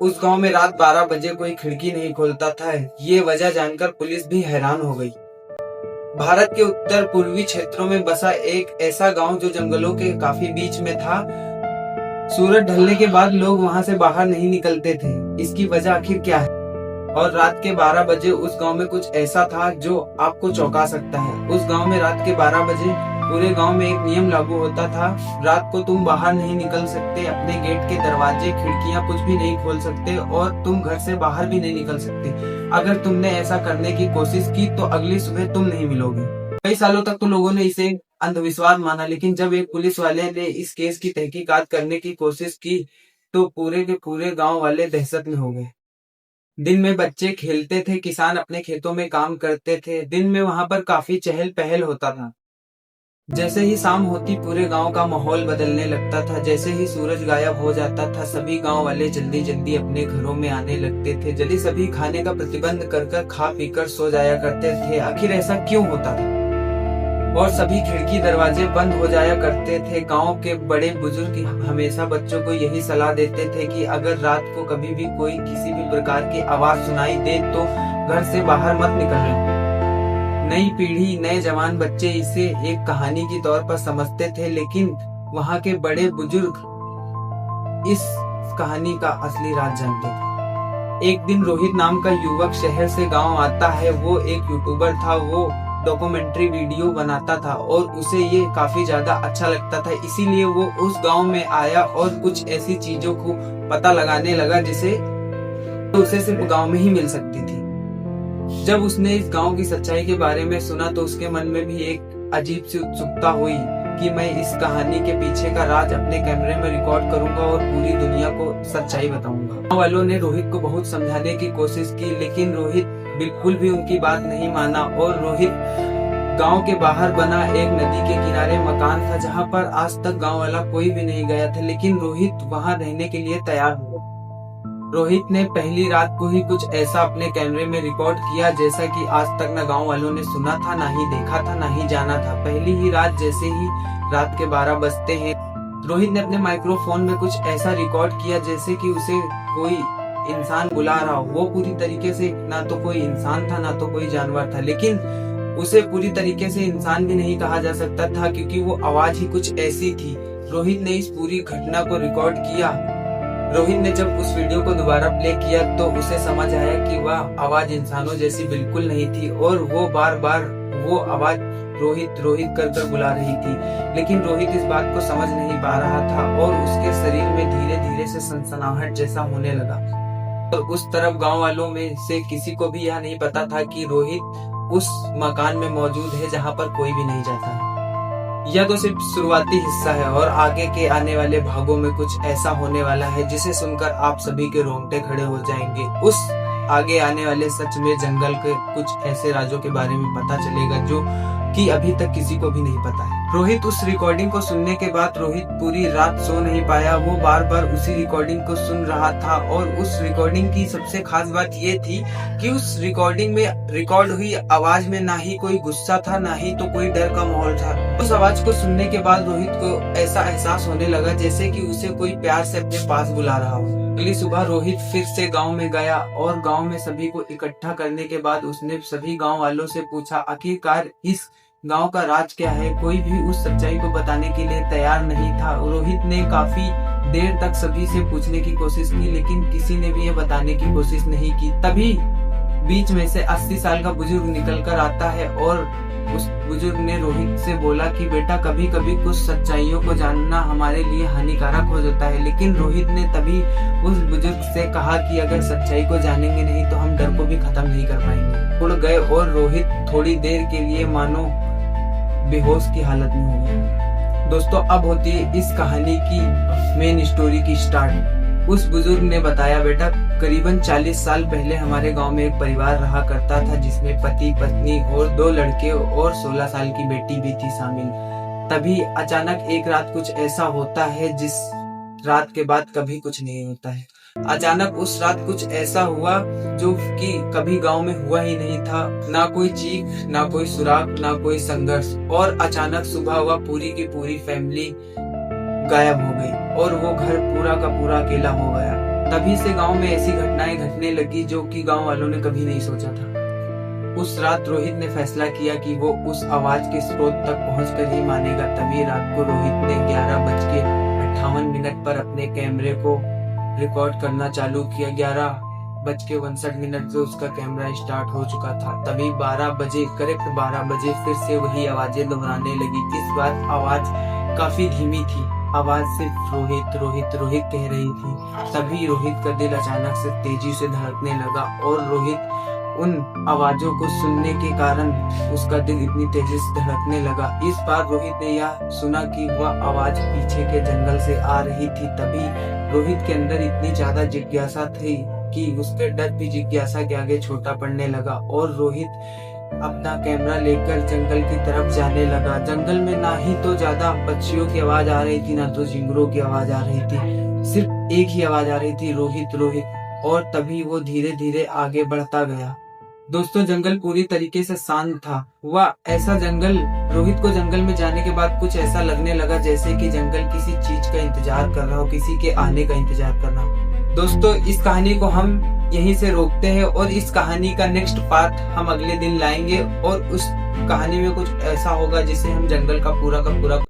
उस गांव में रात 12 बजे कोई खिड़की नहीं खोलता था। ये वजह जानकर पुलिस भी हैरान हो गई। भारत के उत्तर पूर्वी क्षेत्रों में बसा एक ऐसा गांव जो जंगलों के काफी बीच में था। सूरज ढलने के बाद लोग वहां से बाहर नहीं निकलते थे। इसकी वजह आखिर क्या है? और रात के 12 बजे उस गांव में कुछ ऐसा था जो आपको चौंका सकता है। उस गांव में रात के 12 बजे पूरे गांव में एक नियम लागू होता था। रात को तुम बाहर नहीं निकल सकते, अपने गेट के दरवाजे खिड़कियां कुछ भी नहीं खोल सकते और तुम घर से बाहर भी नहीं निकल सकते। अगर तुमने ऐसा करने की कोशिश की तो अगली सुबह तुम नहीं मिलोगे। कई सालों तक तो लोगों ने इसे अंधविश्वास माना, लेकिन जब एक पुलिस वाले ने इस केस की तहकीकात करने की कोशिश की तो पूरे के पूरे गांव वाले दहशत में हो गए। दिन में बच्चे खेलते थे, किसान अपने खेतों में काम करते थे। दिन में वहां पर काफी चहल पहल होता था। जैसे ही शाम होती पूरे गांव का माहौल बदलने लगता था। जैसे ही सूरज गायब हो जाता था सभी गांव वाले जल्दी जल्दी अपने घरों में आने लगते थे। जल्दी सभी खाने का प्रतिबंध कर खा पीकर सो जाया करते थे। आखिर ऐसा क्यों होता था? और सभी खिड़की दरवाजे बंद हो जाया करते थे। गांव के बड़े बुजुर्ग हमेशा बच्चों को यही सलाह देते थे कि अगर रात को कभी भी कोई किसी भी प्रकार की आवाज सुनाई दे तो घर से बाहर मत निकलना। नई पीढ़ी, नए जवान बच्चे इसे एक कहानी के तौर पर समझते थे, लेकिन वहां के बड़े बुजुर्ग इस कहानी का असली राज जानते थे। एक दिन रोहित नाम का युवक शहर से गांव आता है। वो एक यूट्यूबर था। वो डॉक्यूमेंट्री वीडियो बनाता था और उसे ये काफी ज्यादा अच्छा लगता था। इसीलिए वो उस गांव में आया और कुछ ऐसी चीजों को पता लगाने लगा जिसे तो उसे सिर्फ गांव में ही मिल सकती थी। जब उसने इस गांव की सच्चाई के बारे में सुना तो उसके मन में भी एक अजीब सी उत्सुकता हुई कि मैं इस कहानी के पीछे का राज अपने कैमरे में रिकॉर्ड करूंगा और पूरी दुनिया को सच्चाई बताऊंगा। गांव वालों ने रोहित को बहुत समझाने की कोशिश की, लेकिन रोहित बिल्कुल भी उनकी बात नहीं माना। और रोहित गांव के बाहर बना एक नदी के किनारे मकान था जहां पर आज तक गांव वाला कोई भी नहीं गया था, लेकिन रोहित वहां रहने के लिए तैयार हुआ। रोहित ने पहली रात को ही कुछ ऐसा अपने कैमरे में रिकॉर्ड किया जैसा कि आज तक न गांव वालों ने सुना था, ना ही देखा था, ना ही जाना था। पहली ही रात जैसे ही रात के 12 बजते हैं, रोहित ने अपने माइक्रोफोन में कुछ ऐसा रिकॉर्ड किया जैसे कि उसे कोई इंसान बुला रहा हो। वो पूरी तरीके से ना तो कोई इंसान था ना तो कोई जानवर था, लेकिन उसे पूरी तरीके से इंसान भी नहीं कहा जा सकता था क्योंकि वो आवाज ही कुछ ऐसी थी। रोहित ने इस पूरी घटना को रिकॉर्ड किया। रोहित ने जब उस वीडियो को दोबारा प्ले किया तो उसे समझ आया कि वह आवाज इंसानों जैसी बिल्कुल नहीं थी और वो बार बार वो आवाज रोहित रोहित कर बुला रही थी। लेकिन रोहित इस बात को समझ नहीं पा रहा था और उसके शरीर में धीरे धीरे से सनसनाहट जैसा होने लगा। और उस तरफ गांव वालों में से किसी को भी यह नहीं पता था कि रोहित उस मकान में मौजूद है जहां पर कोई भी नहीं जाता है। यह तो सिर्फ शुरुआती हिस्सा है और आगे के आने वाले भागों में कुछ ऐसा होने वाला है जिसे सुनकर आप सभी के रोंगटे खड़े हो जाएंगे। उस आगे आने वाले सच में जंगल के कुछ ऐसे राजों के बारे में पता चलेगा जो कि अभी तक किसी को भी नहीं पता है। रोहित उस रिकॉर्डिंग को सुनने के बाद रोहित पूरी रात सो नहीं पाया। वो बार बार उसी रिकॉर्डिंग को सुन रहा था और उस रिकॉर्डिंग की सबसे खास बात ये थी कि उस रिकॉर्डिंग में रिकॉर्ड हुई आवाज में ना ही कोई गुस्सा था ना ही तो कोई डर का माहौल था। उस आवाज को सुनने के बाद रोहित को ऐसा एहसास होने लगा जैसे कि उसे कोई प्यार से अपने पास बुला रहा हो। अगली सुबह रोहित फिर से गांव में गया और गांव में सभी को इकट्ठा करने के बाद उसने सभी गांव वालों से पूछा आखिरकार इस गांव का राज क्या है। कोई भी उस सच्चाई को बताने के लिए तैयार नहीं था। रोहित ने काफी देर तक सभी से पूछने की कोशिश की, लेकिन किसी ने भी ये बताने की कोशिश नहीं की। तभी बीच में से 80 साल का बुजुर्ग निकल कर आता है और उस बुजुर्ग ने रोहित से बोला कि बेटा कभी कभी कुछ सच्चाइयों को जानना हमारे लिए हानिकारक हो जाता है। लेकिन रोहित ने तभी उस बुजुर्ग से कहा कि अगर सच्चाई को जानेंगे नहीं तो हम डर को भी खत्म नहीं कर पाएंगे। उड़ गए और रोहित थोड़ी देर के लिए मानो बेहोश की हालत में हो गया। दोस्तों अब होती है इस कहानी की मेन स्टोरी की स्टार्ट। उस बुजुर्ग ने बताया बेटा करीबन 40 साल पहले हमारे गांव में एक परिवार रहा करता था जिसमें पति पत्नी और 2 लड़के और 16 साल की बेटी भी थी शामिल। तभी अचानक एक रात कुछ ऐसा होता है जिस रात के बाद कभी कुछ नहीं होता है। अचानक उस रात कुछ ऐसा हुआ जो कि कभी गांव में हुआ ही नहीं था। ना कोई चीख, ना कोई सुराग, ना कोई संघर्ष। और अचानक सुबह हुआ पूरी की पूरी फैमिली गायब हो गई और वो घर पूरा का पूरा अकेला हो गया। तभी से गांव में ऐसी घटनाएं घटने लगी जो कि गांव वालों ने कभी नहीं सोचा था। उस रात रोहित ने फैसला किया कि वो उस आवाज के स्रोत तक पहुंचकर ही मानेगा। तभी रात को रोहित ने 11:58 पर अपने कैमरे को रिकॉर्ड करना चालू किया। 11:61 से उसका कैमरा स्टार्ट हो चुका था। तभी 12 बजे, करेक्ट 12 बजे फिर से वही आवाजें दोहराने लगी। इस बार आवाज काफी धीमी थी। आवाज सिर्फ रोहित रोहित रोहित कह रही थी। तभी रोहित का दिल अचानक से तेजी से धड़कने लगा और रोहित उन आवाजों को सुनने के कारण उसका दिल इतनी तेजी से धड़कने लगा। इस बार रोहित ने यह सुना कि वह आवाज पीछे के जंगल से आ रही थी। तभी रोहित के अंदर इतनी ज्यादा जिज्ञासा थी कि उसके डर भी जिज्ञासा के आगे छोटा पड़ने लगा और रोहित अपना कैमरा लेकर जंगल की तरफ जाने लगा। जंगल में ना ही तो ज्यादा पक्षियों की आवाज आ रही थी, ना तो झिंगुरों की आवाज आ रही थी। सिर्फ एक ही आवाज आ रही थी, रोहित रोहित। और तभी वो धीरे धीरे आगे बढ़ता गया। दोस्तों, जंगल पूरी तरीके से शांत था। वह ऐसा जंगल, रोहित को जंगल में जाने के बाद कुछ ऐसा लगने लगा जैसे कि जंगल किसी चीज का इंतजार कर रहा हो, किसी के आने का इंतजार कर रहा हो। दोस्तों, इस कहानी को हम यहीं से रोकते हैं और इस कहानी का नेक्स्ट पार्ट हम अगले दिन लाएंगे और उस कहानी में कुछ ऐसा होगा जिससे हम जंगल का पूरा